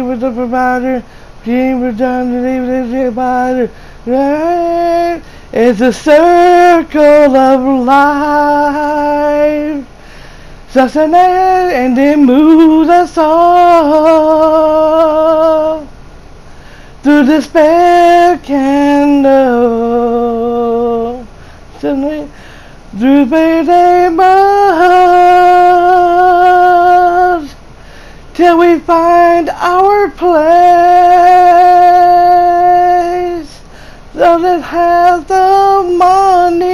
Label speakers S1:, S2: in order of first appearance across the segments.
S1: was the provider. He was done to leave the provider. Right? It's a circle of life. Sustenance and then moves us all through despair candle. Suddenly, through the months, till we find our place. Those that have the money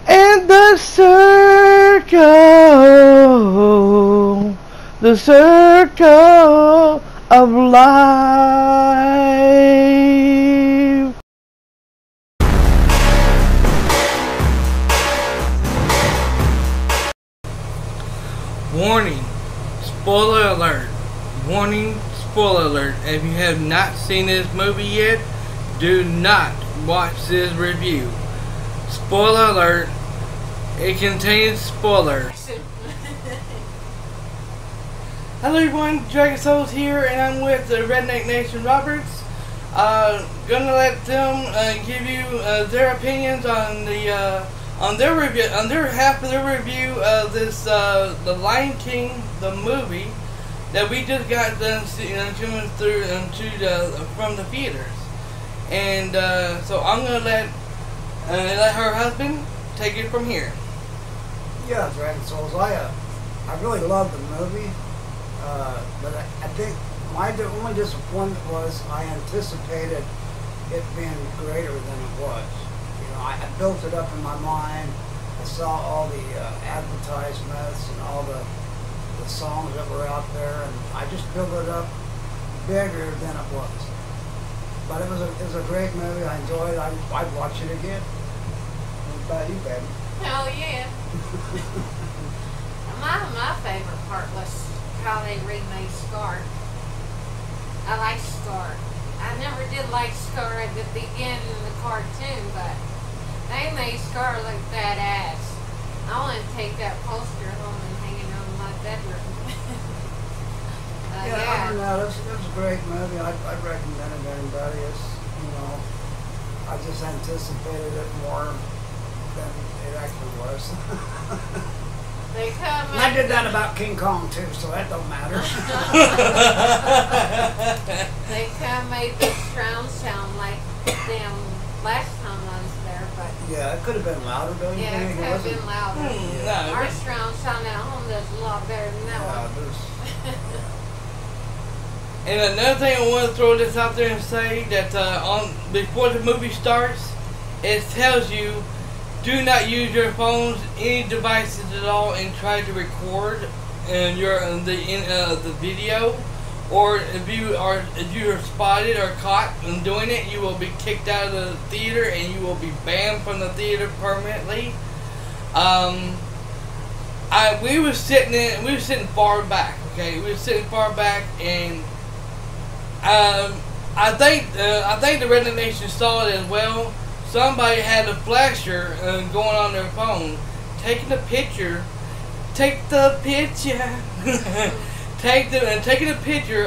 S1: and the circle of life.
S2: Warning, spoiler alert. Warning, spoiler alert. If you have not seen this movie yet, do not watch this review. Spoiler alert, it contains spoilers. Hello everyone, Dragon Souls here, and I'm with the Redneck Nation Roberts. Gonna let them give you their opinions on the on their review, on their half of their review of this The Lion King, the movie that we just got done coming through from the theaters. And so I'm gonna let her husband take it from here.
S3: Yeah, Dragon Souls. I really loved the movie, but I think my only disappointment was I anticipated it being greater than it was. You know, I built it up in my mind. I saw all the advertisements and all the songs that were out there, and I just built it up bigger than it was. But it was a great movie. I enjoyed it. I'd watch it again. What about you, baby?
S4: Hell yeah. My favorite part was how they remade Scar. I like Scar. I never did like Scar at the beginning of the cartoon, but they made Scar look badass. I want to take that poster home and hang it on my bedroom.
S3: Yeah, I don't know. It was a great movie. I'd recommend it to anybody. It's, you know, I just anticipated it more than it actually was. And I did that about King Kong too, so that don't matter.
S4: They kind of made the sound like them last time I was there, but
S3: yeah, it could have been louder, don't you
S4: yeah,
S3: think?
S4: it could have been louder.
S2: No,
S4: Our surround sound at home does a lot better than that one.
S2: And another thing I want to throw this out there and say that before the movie starts, it tells you do not use your phones, any devices at all, and try to record the video. Or if you are spotted or caught in doing it, you will be kicked out of the theater and you will be banned from the theater permanently. We were sitting far back. Okay, we were sitting far back, and I think the Redneck Nation saw it as well. Somebody had a flasher going on their phone, taking a picture. Taking a picture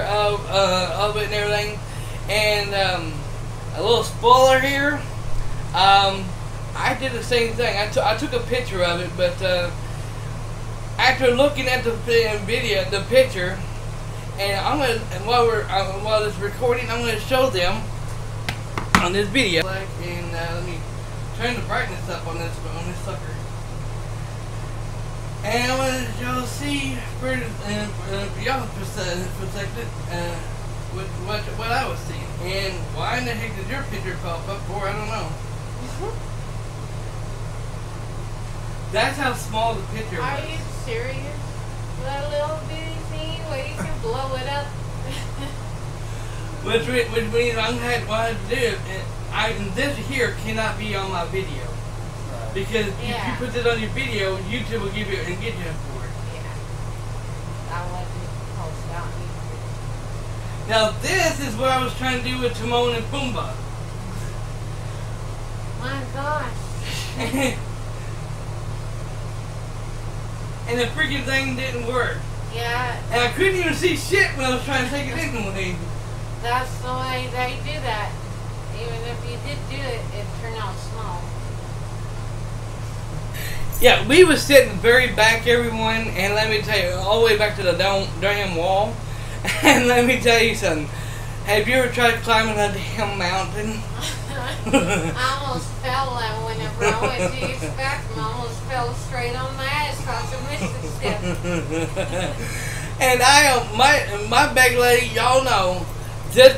S2: of it and everything. And a little spoiler here. I did the same thing. I took a picture of it, but after looking at the video, the picture, and while it's recording, I'm gonna show them on this video. And let me turn the brightness up on this sucker. And I want y'all to see for y'all perspective what I was seeing. And why in the heck did your picture pop up for? I don't know. That's how small the picture was.
S4: Are you serious? That little bitty thing where you can blow it up?
S2: Which means I'm gonna have to do. This here cannot be on my video. Because if you put it on your video, YouTube will give you and get you for it.
S4: Yeah. I wasn't post out YouTube.
S2: Now this is what I was trying to do with Timon and Pumbaa.
S4: My gosh.
S2: And the freaking thing didn't work.
S4: Yeah.
S2: And I couldn't even see shit when I was trying to take it in with me.
S4: That's the way they do that. Even if you did do it, it turned out small.
S2: Yeah, we was sitting very back, everyone, and let me tell you, all the way back to the damn wall. And let me tell you something. Have you ever tried climbing a damn mountain?
S4: I almost fell whenever I went to use the bathroom. I almost fell straight on my ass because I missed a step.
S2: And my back leg, y'all know, this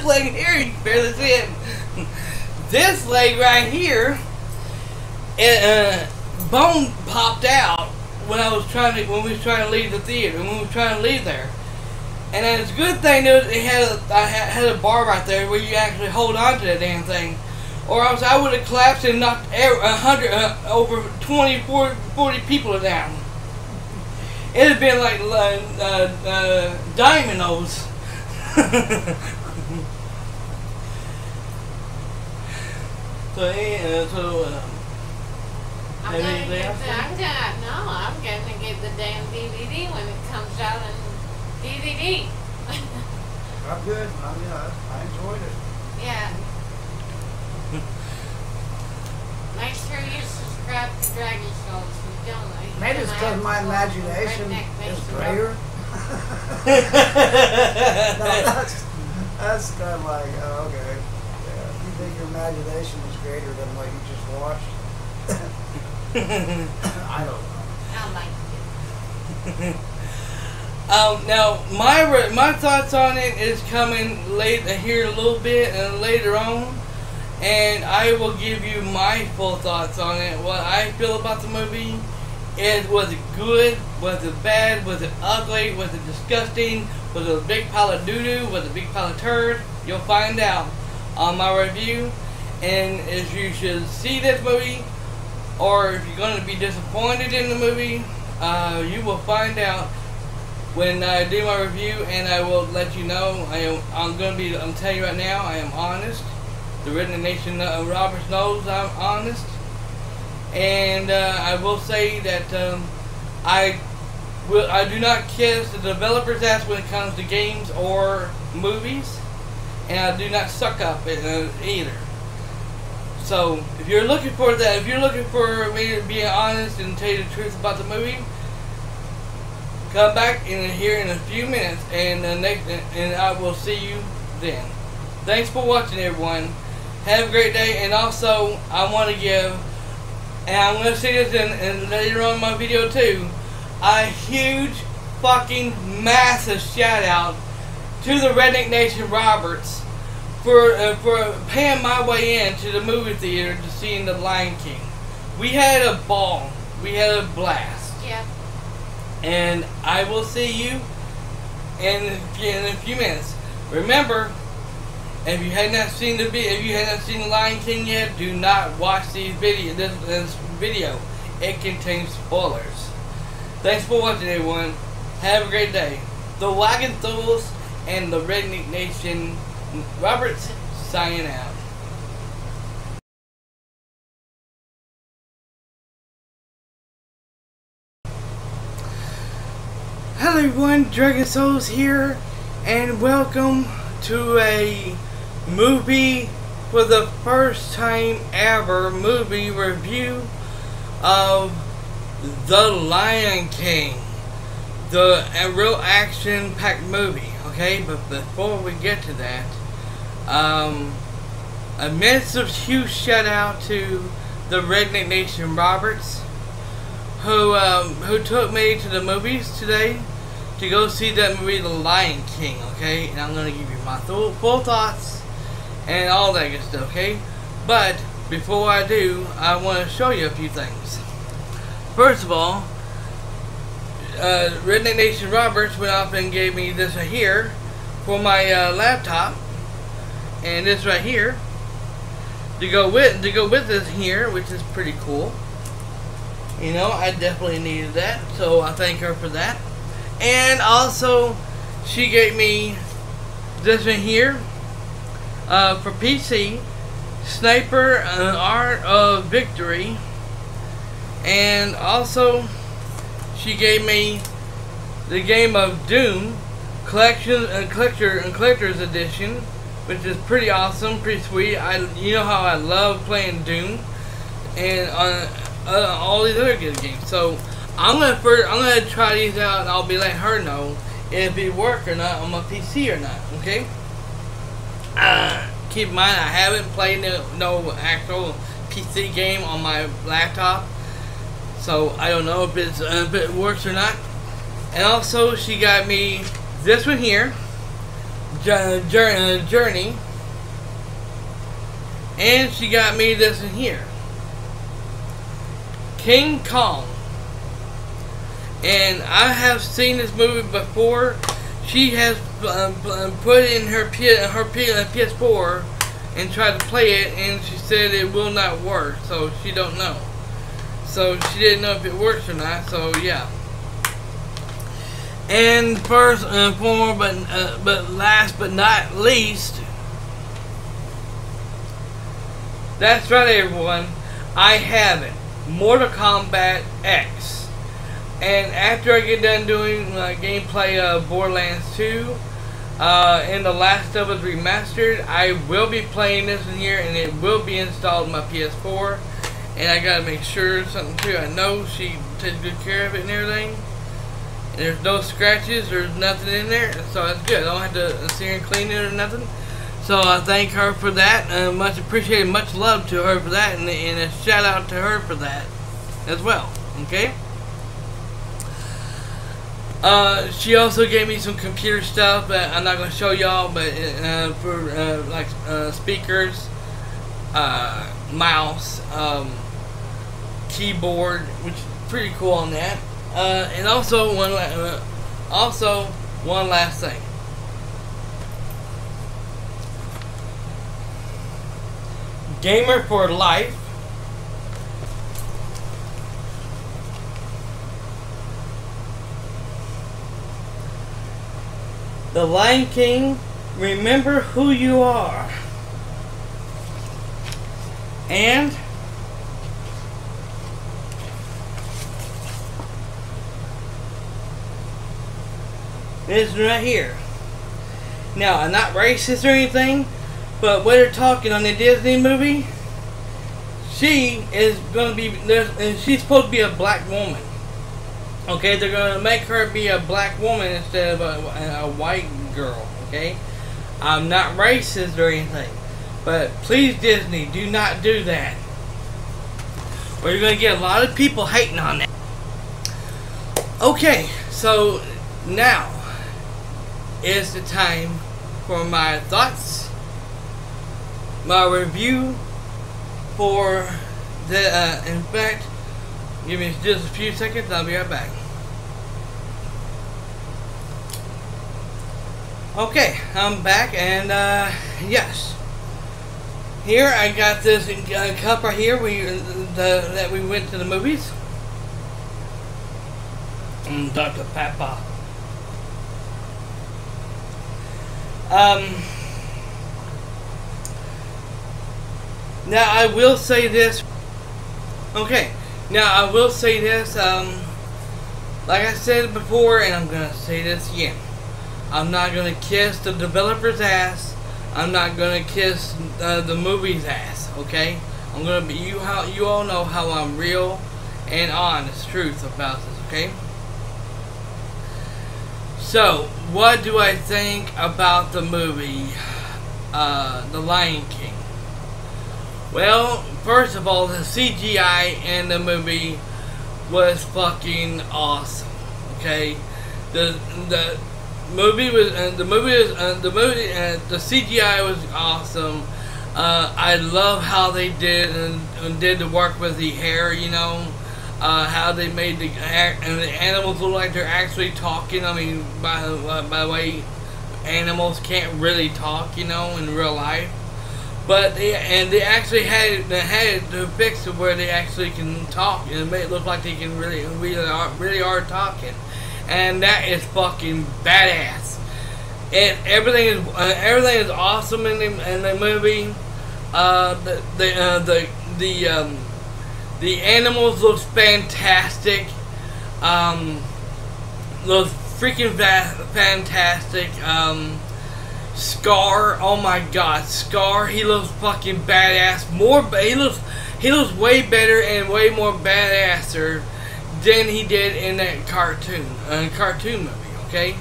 S2: leg here, you can barely see it. This leg right here, bone popped out when we was trying to leave the theater, when we were trying to leave there. And then it's a good thing that I had a bar right there where you actually hold on to that damn thing, or else I would have collapsed and knocked 100, over 20, 40 people down. It'd have been like dominoes. I'm
S4: gonna get the damn DVD when it comes out in DVD.
S3: I'm good. I enjoyed it.
S4: Yeah. Make sure you subscribe to Dragon Souls. If you don't,
S3: Maybe it's because my imagination is greater. No, that's kind of like, okay. Yeah, if you think your imagination is greater than what you just watched, I don't know.
S4: I like it.
S2: Now my thoughts on it is coming later here a little bit and later on, and I will give you my full thoughts on it. What I feel about the movie. Was it good? Was it bad? Was it ugly? Was it disgusting? Was it a big pile of doo-doo? Was it a big pile of turd? You'll find out on my review. And if you should see this movie, or if you're going to be disappointed in the movie, you will find out when I do my review, and I will let you know. I'm telling you right now, I am honest. The Redneck Nation Roberts knows I'm honest. And I will say that I do not kiss the developer's ass when it comes to games or movies, and I do not suck up either. So if you're looking for that, if you're looking for me to be honest and tell you the truth about the movie, come back in here in a few minutes, and I will see you then. Thanks for watching, everyone. Have a great day, and also I want to give. And I'm going to say this in later on in my video too, a huge fucking massive shout out to the Redneck Nation Roberts for paying my way into the movie theater to seeing The Lion King. We had a ball. We had a blast.
S4: Yeah.
S2: And I will see you in a few minutes. Remember, if you had not seen The Lion King yet, do not watch this video. It contains spoilers. Thanks for watching, everyone. Have a great day. The Wagon Thulls and the Redneck Nation Roberts signing out. Hello everyone, Dragon Souls here, and welcome to a movie for the first time ever movie review of The Lion King, a real action-packed movie. Okay, but before we get to that, a massive huge shout out to the Redneck Nation Roberts, who took me to the movies today to go see that movie, The Lion King. Okay, and I'm gonna give you my full thoughts and all that good stuff. Okay, but before I do, I want to show you a few things. First of all, Redneck Nation Roberts went off and gave me this right here for my laptop, and this right here to go with this here, which is pretty cool. You know, I definitely needed that, so I thank her for that. And also, she gave me this one here for PC, Sniper Art of Victory. And also, she gave me the game of Doom collector's edition, which is pretty awesome, pretty sweet. You know how I love playing Doom and all these other good games. So I'm gonna try these out, and I'll be letting her know if it work or not on my PC or not. Okay. Keep in mind, I haven't played no actual PC game on my laptop, so I don't know if it works or not. And also, she got me this one here, Journey, and she got me this one here, King Kong. And I have seen this movie before. She has put it in her PS4 and tried to play it, and she said it will not work, so she don't know. So she didn't know if it works or not. So yeah. And first and foremost, but last but not least, that's right, everyone. I have it, Mortal Kombat X. And after I get done doing gameplay of Borderlands 2 and The Last of Us Remastered, I will be playing this one here, and it will be installed in my PS4. And I gotta make sure something too. I know she takes good care of it and everything. And there's no scratches, there's nothing in there, so that's good. I don't have to sit here and clean it or nothing. So I thank her for that. Much appreciated, much love to her for that, and a shout out to her for that as well. Okay. She also gave me some computer stuff that I'm not going to show y'all, but for like speakers, mouse, keyboard, which is pretty cool on that. And also one last thing. Gamer for Life. The Lion King, Remember Who You Are. And this right here. Now, I'm not racist or anything, but when they're talking on the Disney movie, she is going to be, she's supposed to be a black woman. Okay, they're going to make her be a black woman instead of a white girl, okay? I'm not racist or anything, but please, Disney, do not do that, or you're going to get a lot of people hating on that. Okay, so now is the time for my thoughts, my review for the, in fact, give me just a few seconds, I'll be right back. Okay, I'm back, and yes. Here I got this cup right here that we went to the movies. Dr. Pepper. Now I will say this. Okay. Now I will say this. Like I said before, and I'm gonna say this again. I'm not gonna kiss the developer's ass. I'm not gonna kiss the movie's ass. Okay. I'm gonna be you all know how I'm real and honest truth about this. Okay. So, what do I think about the movie, The Lion King? Well, first of all, the CGI in the movie was fucking awesome. Okay, the CGI was awesome. I love how they did the work with the hair. You know. How they made the animals look like they're actually talking. I mean, by the way, animals can't really talk, you know, in real life. But they actually had to fix it where they actually can talk and make it look like they can really are talking, and that is fucking badass. And everything is The animals look fantastic. Look freaking fantastic. Scar, oh my God, Scar, he looks fucking badass. He looks way better and way more badasser than he did in that cartoon movie. Okay.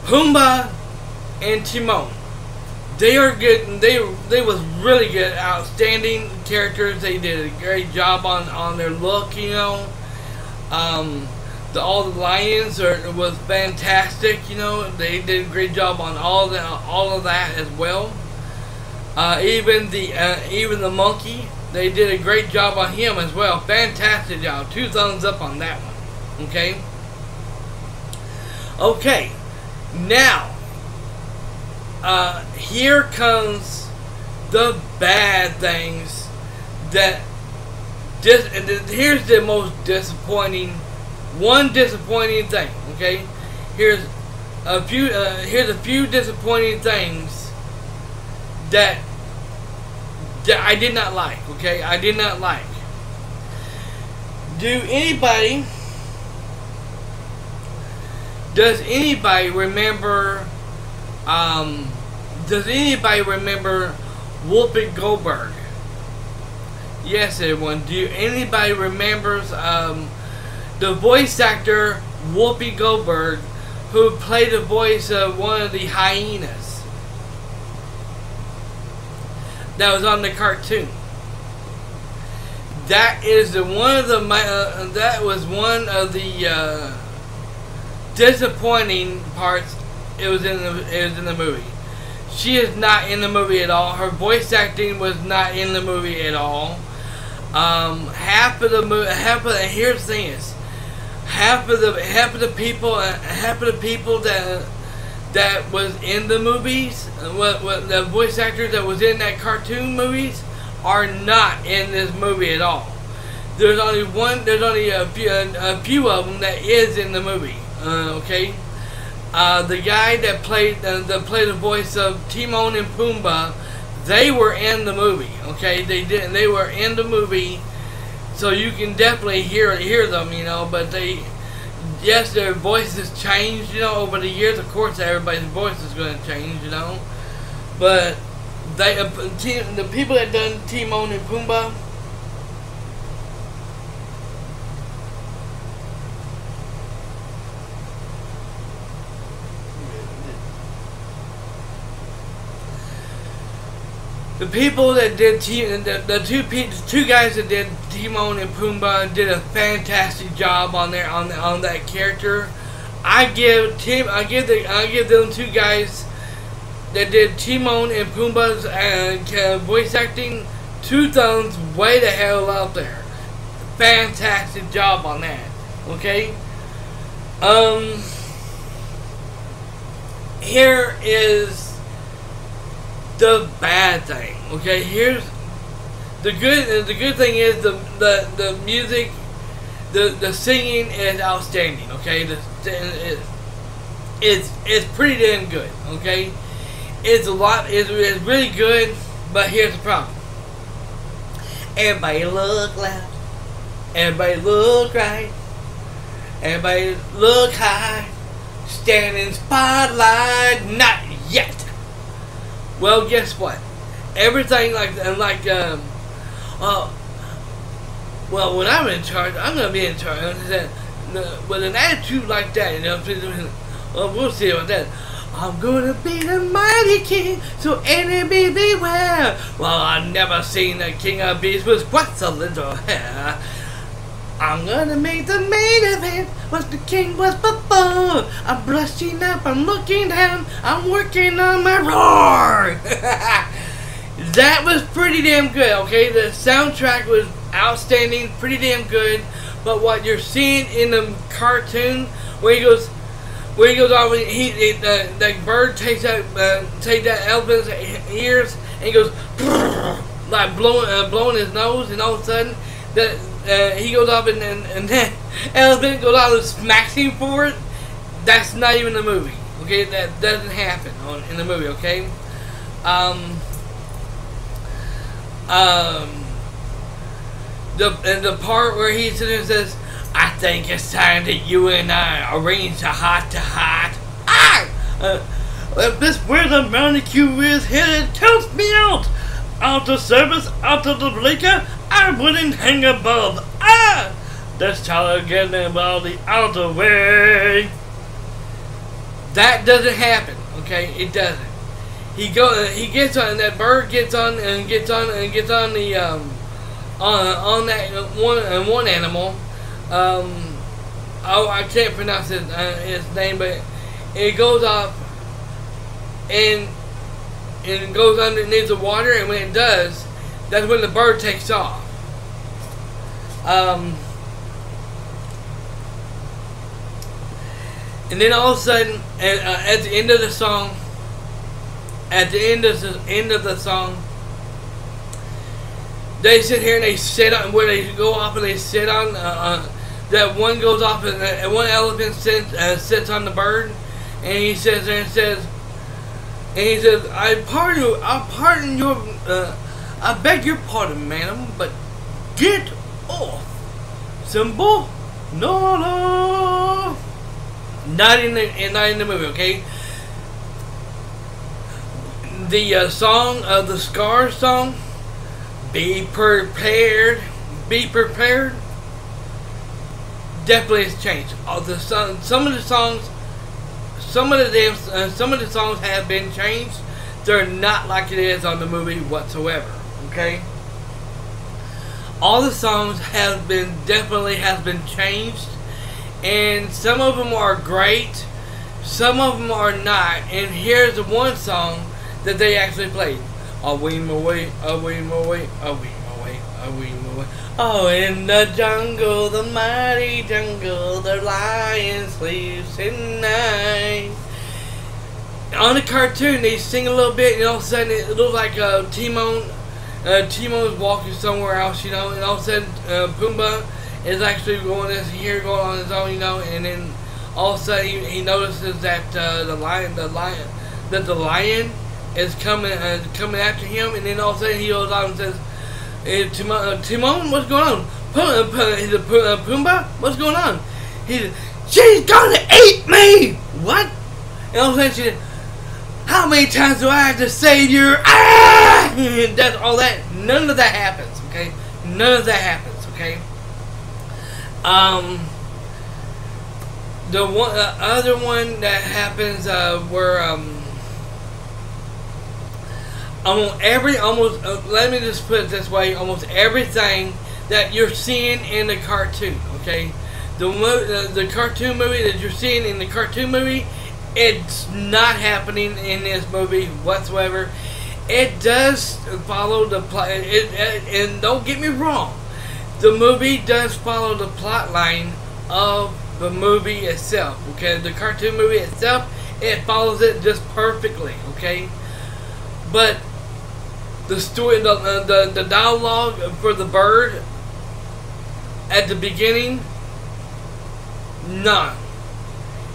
S2: Pumbaa and Timon, they are good. They was really good, outstanding characters. They did a great job on their look, you know. All the lions was fantastic, you know. They did a great job on all of that as well. Even the monkey, they did a great job on him as well. Fantastic job. 2 thumbs up on that one. Okay. Okay. Now, here comes the bad things that here's the most disappointing thing. Okay, here's a few disappointing things that I did not like. Okay, I did not like. Does anybody remember Whoopi Goldberg? Yes, everyone. Do anybody remembers the voice actor Whoopi Goldberg, who played the voice of one of the hyenas that was on the cartoon? That was one of the disappointing parts. It was in the movie. She is not in the movie at all. Her voice acting was not in the movie at all. Half of the here's the thing is, half of the people that was in the movies, what the voice actors that was in that cartoon movies are not in this movie at all. There's only a few of them that is in the movie. Okay. The guy that played the voice of Timon and Pumbaa, they were in the movie. Okay, they were in the movie, so you can definitely hear them, you know. But yes, their voices changed, you know, over the years. Of course, everybody's voice is going to change, you know. But the people that done Timon and Pumbaa, the people that did the two guys that did Timon and Pumbaa did a fantastic job on that character. I give them two guys that did Timon and Pumbaa's voice acting 2 thumbs way the hell out there. Fantastic job on that. Okay. Here is the bad thing. Okay, here's the good. The good thing is the music, the singing is outstanding. Okay, it's pretty damn good. Okay, it's really good. But here's the problem. Everybody look loud. Everybody look right. Everybody look high. Standing spotlight, not yet. Well, guess what? Everything well, when I'm in charge, I'm gonna be in charge. With an attitude like that, you know, well, we'll see about that. I'm gonna be the mighty king, so enemy beware. Well, I've never seen a king of beasts with quite so little hair. I'm gonna make the main event what the king was before. I'm brushing up, I'm looking down, I'm working on my roar. That was pretty damn good, okay? The soundtrack was outstanding, pretty damn good. But what you're seeing in the cartoon, where he goes off, the bird takes that elephant's ears and he goes like blowing his nose, and all of a sudden he goes up and then elephant goes out and smacks him for it. That's not even the movie. Okay, that doesn't happen in the movie. Okay, the part where he sits there and says, "I think it's time that you and I arrange a heart-to-heart." This where the manicure is headed counts me out. Out of service, out of the liquor, I wouldn't hang above. Let's try to get everybody out of the way. That doesn't happen, okay? It doesn't. He gets on, that bird gets on and gets on the on that one animal. I can't pronounce its name, but it goes off and it goes underneath the water, and when it does, that's when the bird takes off. And then all of a sudden, at the end of the song, they sit here and they sit on where they go off and they sit on. That one goes off and one elephant sits on the bird, and he sits there and says, "I pardon your, I beg your pardon, madam, but get off, Simba, no." Not in the movie, okay? The song of the Scar song, "Be Prepared," definitely has changed. Some of the songs have been changed. They're not like it is on the movie whatsoever. Okay. All the songs have been changed. And some of them are great, some of them are not. And here's the one song that they actually played. Away, my way, away, my way, away, my way, away, my way. Oh, in the jungle, the mighty jungle, the lion sleeps at night. On the cartoon, they sing a little bit, and all of a sudden it looks like Timon is walking somewhere else, you know, and all of a sudden Pumbaa is actually going on his own, you know, and then all of a sudden he notices that the lion is coming after him, and then all of a sudden he goes on and says, "Timon, what's going on? Pumbaa, what's going on?" He said, "She's gonna eat me!" What? And all of a sudden she said, "How many times do I have to save your And that's all that. None of that happens, okay? None of that happens, okay? The other one that happens let me just put it this way, almost everything that you're seeing in the cartoon, okay, the cartoon movie that you're seeing in the cartoon movie, it's not happening in this movie whatsoever. It does follow the plot, and don't get me wrong, the movie does follow the plot line of the movie itself, okay? The cartoon movie itself, it follows it just perfectly, okay? But the story, the dialogue for the bird at the beginning, none.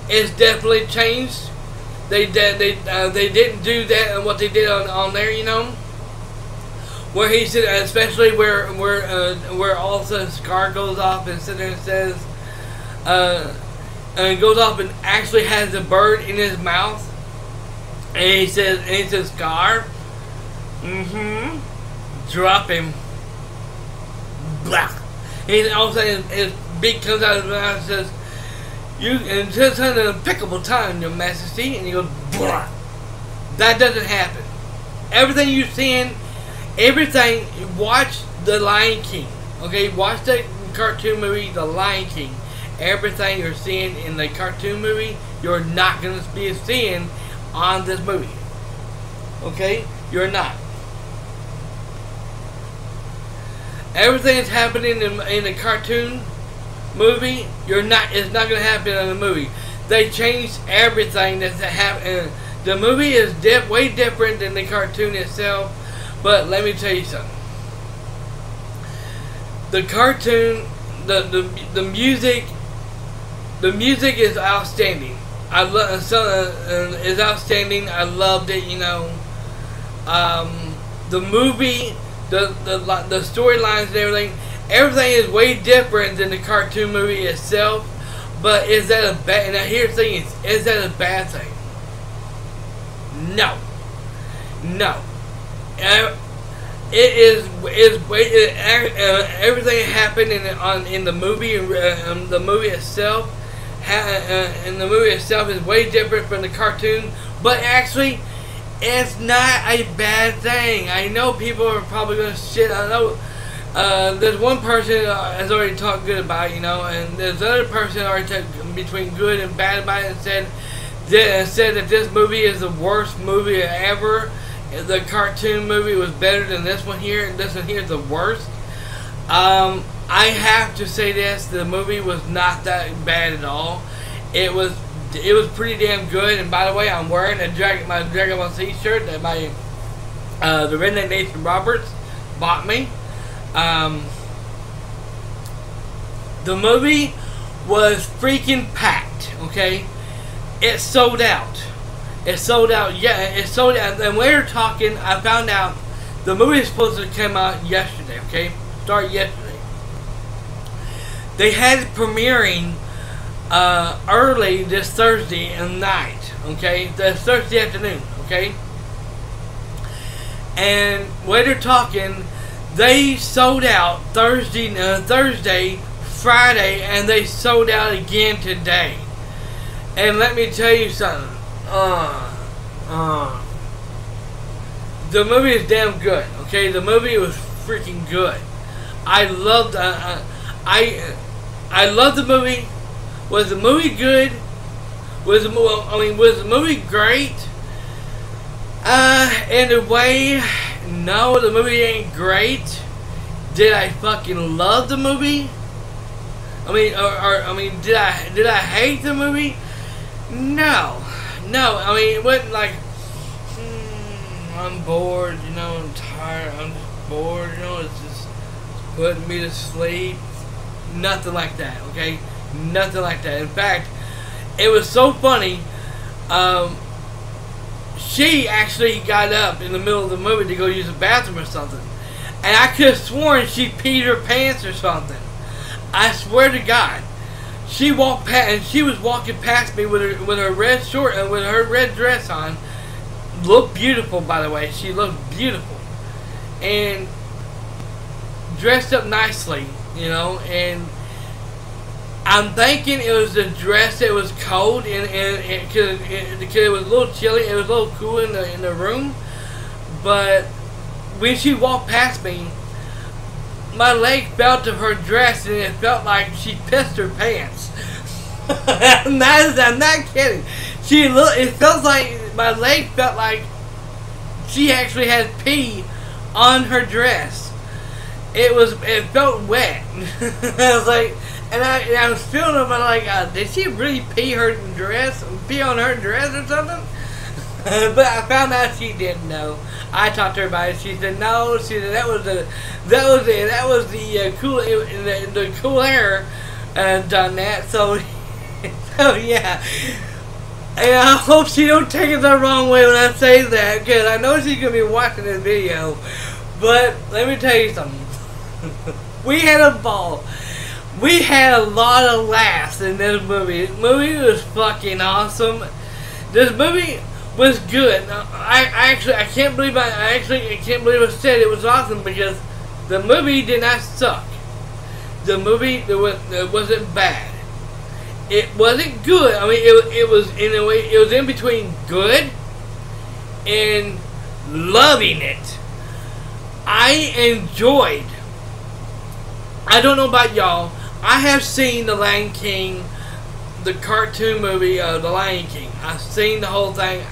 S2: It's definitely changed. They didn't do that and what they did on there, you know. Where he said, especially where also Scar goes off and sits there and says, and goes off and actually has the bird in his mouth, and he says, "Scar, drop him." Blah. And all of a sudden his beak comes out of his mouth and says, "You and just an impeccable time, Your Majesty," and he goes, "Blah." That doesn't happen. Everything you're seeing, watch The Lion King, okay? Watch the cartoon movie, The Lion King. Everything you're seeing in the cartoon movie, you're not going to be seeing on this movie, okay? You're not. Everything that's happening in the cartoon movie, it's not going to happen in the movie. They changed everything that's happening. The movie is way different than the cartoon itself, but let me tell you something. The cartoon, the music is outstanding. Is outstanding. I loved it, you know. The movie the storylines and everything is way different than the cartoon movie itself. But is that a bad? Now here's the thing: is that a bad thing? No, no. It is everything that happened in the movie the movie itself. And the movie itself is way different from the cartoon, but actually, it's not a bad thing. I know people are probably gonna shit. I know there's one person has already talked good about it, and there's another person already talked between good and bad about it and said that this movie is the worst movie ever. The cartoon movie was better than this one here, and this one here is the worst. I have to say this: the movie was not that bad at all. It was pretty damn good. And by the way, I'm wearing my Dragon Ball Z shirt that the Redneck Nation Roberts bought me. The movie was freaking packed. Okay, it sold out. It sold out. Yeah, it sold out. And we were talking. I found out the movie is supposed to come out yesterday. Okay, start yesterday. They had it premiering early this Thursday night, okay? This Thursday afternoon, okay? And when they're talking, they sold out Thursday, Friday, and they sold out again today. And let me tell you something. The movie is damn good, okay? The movie was freaking good. I loved I love the movie. Was the movie good? Was the movie great? In a way, no, the movie ain't great. Did I fucking love the movie? Did I hate the movie? No. It wasn't like, I'm bored, I'm tired, I'm just bored, it's just putting me to sleep. Nothing like that, okay? Nothing like that. In fact, it was so funny. She actually got up in the middle of the movie to go use the bathroom or something. And I could have sworn she peed her pants or something. I swear to God. She walked past, and she was walking past me with her red short and with her red dress on. Looked beautiful, by the way. She looked beautiful. And dressed up nicely. And I'm thinking it was the dress that was cold, and because it was a little chilly, it was a little cool in the room. But when she walked past me, my leg felt of her dress, and it felt like she pissed her pants. I'm not kidding. It felt like my leg felt like she actually had pee on her dress. It felt wet. I was like, and I was feeling it, but like, did she really pee on her dress or something? But I found out she didn't know. I talked to her about it. She said no. She said that was the cool air done that. So yeah. And I hope she don't take it the wrong way when I say that, because I know she's gonna be watching this video. But let me tell you something. We had a ball. We had a lot of laughs in this movie. This movie was fucking awesome. This movie was good. I can't believe I said it was awesome, because the movie did not suck. The movie it wasn't bad. It wasn't good. It was in a way, it was in between good and loving it. I enjoyed. I don't know about y'all. I have seen The Lion King, the cartoon movie of The Lion King. I've seen the whole thing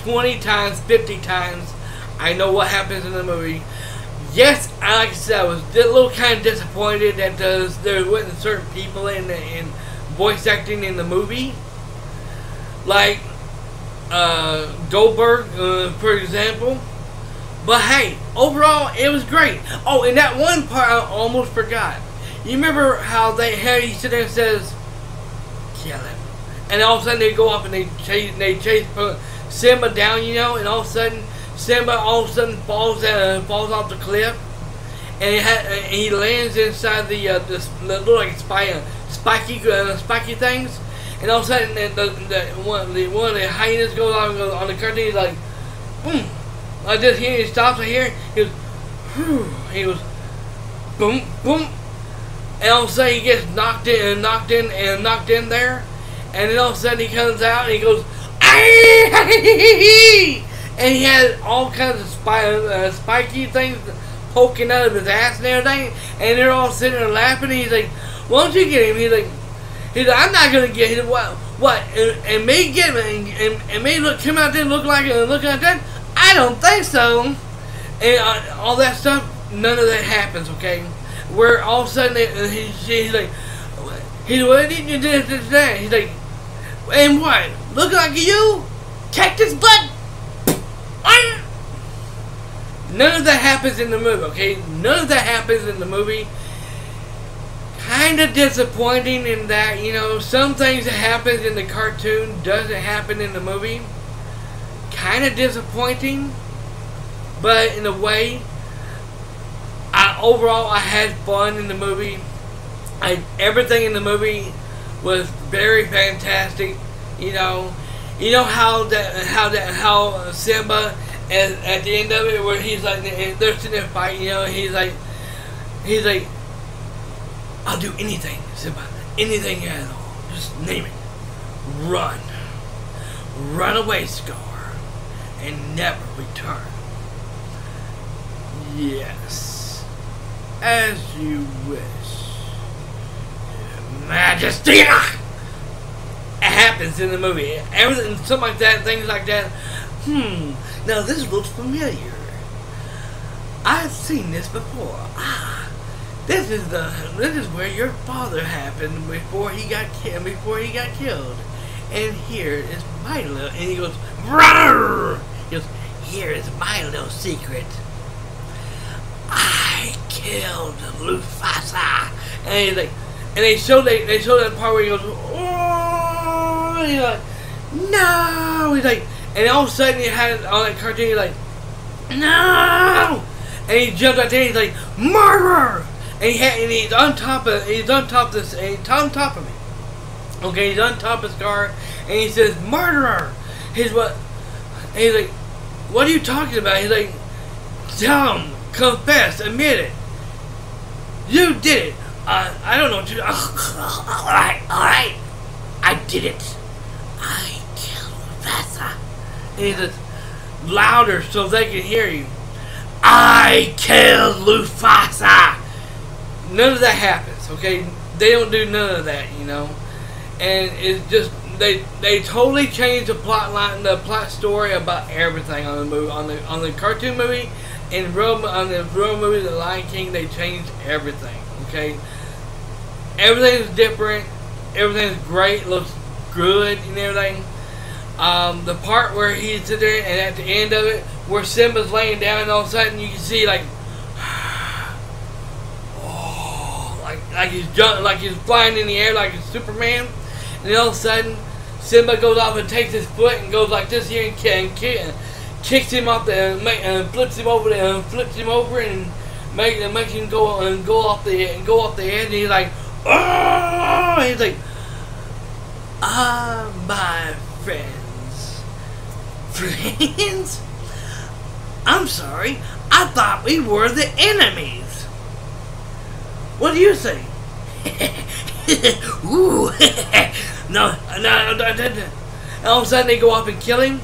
S2: 20 times, 50 times. I know what happens in the movie. Yes, like I said, I was a little kind of disappointed that there wasn't certain people in voice acting in the movie. Like Goldberg, for example. But hey, overall, it was great. Oh, and that one part I almost forgot. You remember how he sits there and says, kill him. And all of a sudden they go up and they chase Simba down, and all of a sudden Simba all of a sudden falls off the cliff, and he lands inside the little like spiky things, and all of a sudden one of the hyenas goes on the curtain. He's like, boom, like this. He stops right here. He goes, whew. He goes, boom, boom, and all of a sudden he gets knocked in there, and then all of a sudden he comes out and he goes, and he has all kinds of spiky things poking out of his ass and everything, and they're all sitting there laughing. And he's like, "Why don't you get him?" He's like, "I'm not gonna get him. What? And me get him? And me come out there looking like that? I don't think so." And all that stuff, none of that happens. Okay, where all of a sudden he's like, "What did you do today?" He's like, "And what? Look like you? Cactus butt." None of that happens in the movie, okay? None of that happens in the movie. Kind of disappointing in that, you know, some things that happens in the cartoon doesn't happen in the movie. Kind of disappointing, but in a way, overall I had fun in the movie. Everything in the movie was very fantastic. You know how Simba. And at the end of it, where he's like, they're sitting there fighting, you know, he's like, "I'll do anything, Simba, anything at all. Just name it. Run away, Scar, and never return. Yes, as you wish, Your Majesty." It happens in the movie. Everything, something like that, things like that. Now this looks familiar. I've seen this before. This is where your father happened before he got killed. And here is my little. And he goes, "Brrr!" He goes, "Here is my little secret. I killed Mufasa." And he's like, and they show that part where he goes, "Oh!" And he's like, "No!" He's like. And all of a sudden, you had on that cartoon, you're like, "No!" And he jumped out there, and he's like, "Murderer!" And he's on top of me. Okay, he's on top of his car, and he says, "Murderer!" He's like, "What are you talking about?" He's like, "Tell him, confess, admit it. You did it." I don't know what to do. All right, I did it. I killed Mufasa. And he says, louder so they can hear you. "I killed Mufasa." None of that happens, okay? They don't do none of that, you know. And it's just they totally changed the plot line, the plot story about everything on the movie, on the cartoon movie, and on the real movie, The Lion King. They changed everything, okay? Everything's different. Everything's great. Looks good and everything. The part where he's sitting there, and at the end of it, where Simba's laying down, and all of a sudden you can see like, oh, like he's flying in the air like a Superman, and then all of a sudden Simba goes off and takes his foot and goes like this here and kicks him off and flips him over and makes him go off the edge, and he's like, oh, and he's like, my friends. I'm sorry, I thought we were the enemies. What do you say? Ooh. No. All of a sudden they go off and kill him.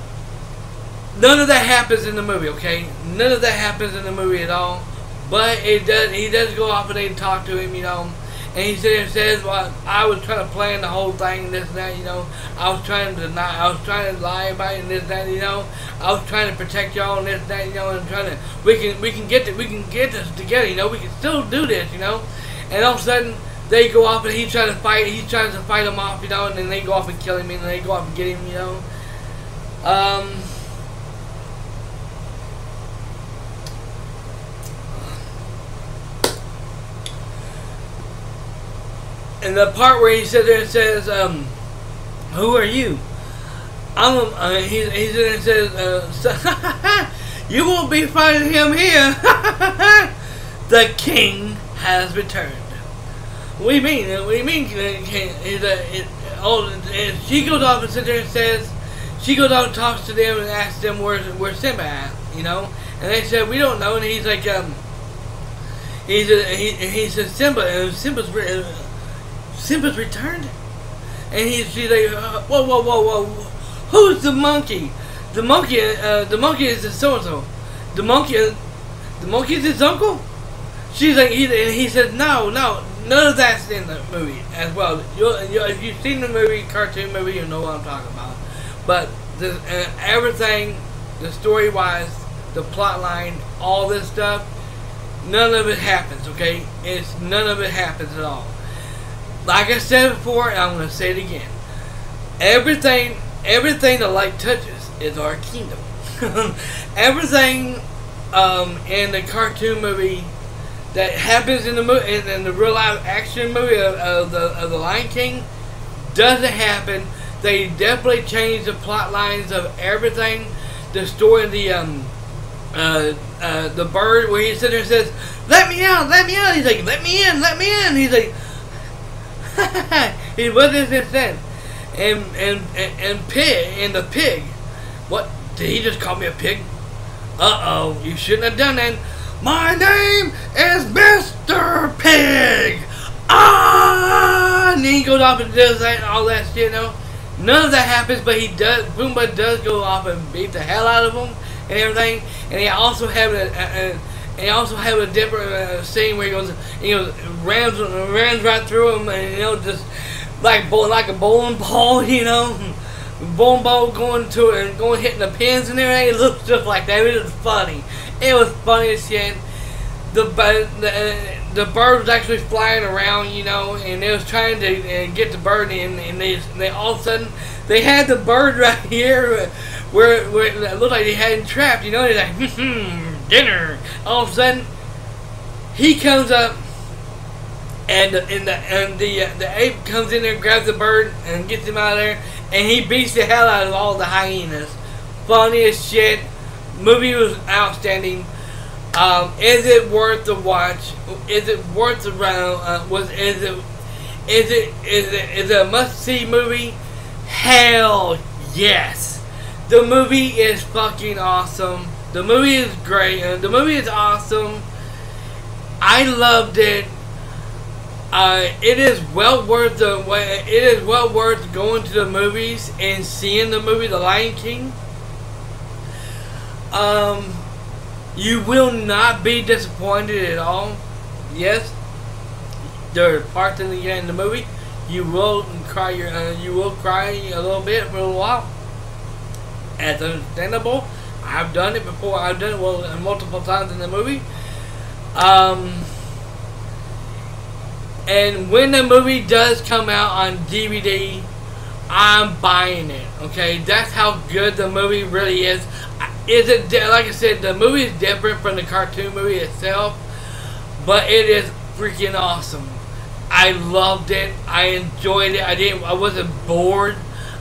S2: None of that happens in the movie, okay? None of that happens in the movie at all. But he does go off and they talk to him, you know. And he says, "Well, I was trying to plan the whole thing, this and that, you know. I was trying to lie about it and this and that, you know. I was trying to protect y'all and this and that, you know, and we can get this together, you know. We can still do this, you know." And all of a sudden they go off and he tries to fight them off, you know, and then they go off and kill him, and they go off and get him, you know. And the part where he sits there and says, "Who are you?" He says, You won't be finding him here. The king has returned. What do you mean? What do you mean? And she goes off and sits there and says, she goes out and talks to them and asks them where's Simba at, you know? And they said, we don't know. And he's like, he says Simba's returned. And she's like, whoa, who's the monkey? The monkey is the so and so. The monkey is his uncle. She's like, he says, no, none of that's in the movie as well. If you've seen the movie, cartoon movie, you know what I'm talking about. But everything, the story wise, the plot line, all this stuff, none of it happens. Okay, none of it happens at all. Like I said before, and I'm going to say it again. Everything the light touches is our kingdom. Everything in the cartoon movie that happens in the real life action movie of the Lion King doesn't happen. They definitely changed the plot lines of everything. The story of the bird where he sits there and says, let me out. He's like, let me in. He's like, he wasn't his sense. And the pig. What? Did he just call me a pig? Uh-oh, you shouldn't have done that. My name is Mr. Pig! Ah! And then he goes off and does that, all that shit, you know? None of that happens, but Pumbaa does go off and beat the hell out of him and everything. And he also have a different scene where he goes, rams right through him, and you know, just like a bowling ball, you know, bowling ball going hitting the pins and everything. It looks just like that. It was funny. It was funny as shit. The bird was actually flying around, you know, and they was trying to get the bird in, and they all of a sudden they had the bird right here where it looked like they had him trapped, you know. He's like, dinner. All of a sudden, he comes up, and the ape comes in there, grabs the bird, and gets him out of there, and he beats the hell out of all the hyenas. Funny as shit. Movie was outstanding. Is it worth the watch? Is it worth the round? Is it a must-see movie? Hell yes. The movie is fucking awesome. The movie is great. The movie is awesome. I loved it. It is well worth going to the movies and seeing the movie The Lion King. You will not be disappointed at all. Yes, there are parts in the movie you will cry. You will cry a little bit for a little while. That's understandable. I've done it before. I've done it multiple times in the movie. And when the movie does come out on DVD, I'm buying it. Okay, that's how good the movie really is. Like I said, the movie is different from the cartoon movie itself, but it is freaking awesome. I loved it. I enjoyed it. I wasn't bored.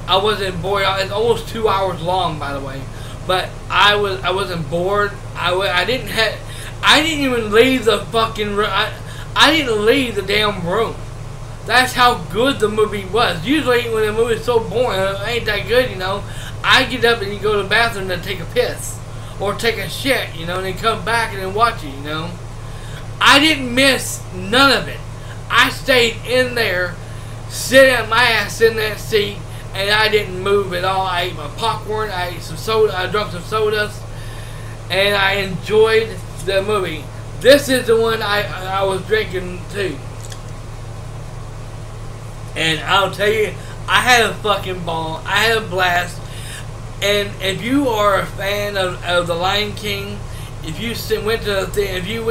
S2: It's almost 2 hours long, by the way, but I wasn't bored. I didn't even leave the fucking room. I didn't leave the damn room. That's how good the movie was. Usually when a movie is so boring, it ain't that good, you know. I get up and you go to the bathroom to take a piss or take a shit, you know, and then come back and then watch it, you know. I didn't miss none of it. I stayed in there, sitting my ass in that seat, and I didn't move at all. I ate my popcorn, I ate some soda, I drank some sodas, and I enjoyed the movie. This is the one I was drinking too. And I'll tell you, I had a fucking ball. I had a blast. And if you are a fan of The Lion King, if you went to if you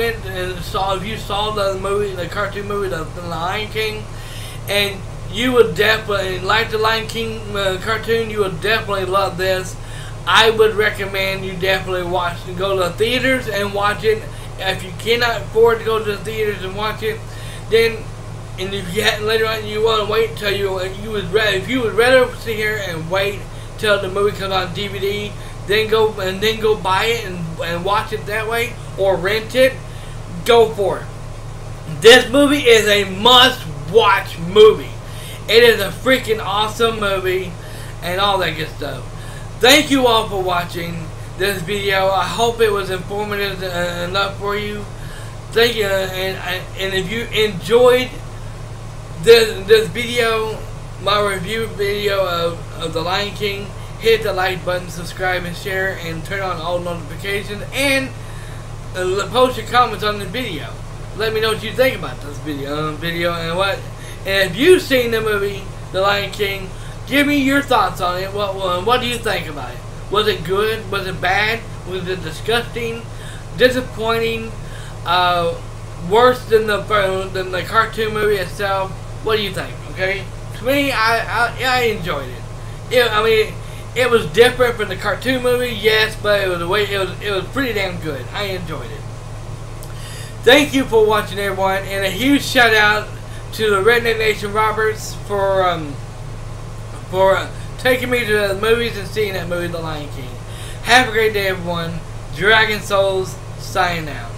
S2: saw the movie, the cartoon movie, the Lion King, and you would definitely like the Lion King cartoon, you would definitely love this. I would recommend you definitely go to the theaters and watch it. If you cannot afford to go to the theaters and watch it, then, and if you hadn't later on, you want to wait till if you would rather sit here and wait till the movie comes on DVD, then go buy it and watch it that way, or rent it, go for it. This movie is a must-watch movie. It is a freaking awesome movie, and all that good stuff. Thank you all for watching this video. I hope it was informative enough for you. Thank you, and if you enjoyed this video, my review video of The Lion King, hit the like button, subscribe and share, and turn on all notifications, and post your comments on the video. Let me know what you think about this video and if you've seen the movie The Lion King, give me your thoughts on it. What do you think about it? Was it good? Was it bad? Was it disgusting? Disappointing? Worse than the cartoon movie itself? What do you think? Okay, to me, I enjoyed it. I mean, it was different from the cartoon movie, yes, but it was pretty damn good. I enjoyed it. Thank you for watching, everyone, and a huge shout out to the Redneck Nation Roberts for taking me to the movies and seeing that movie, The Lion King. Have a great day, everyone. Dragon Souls, signing out.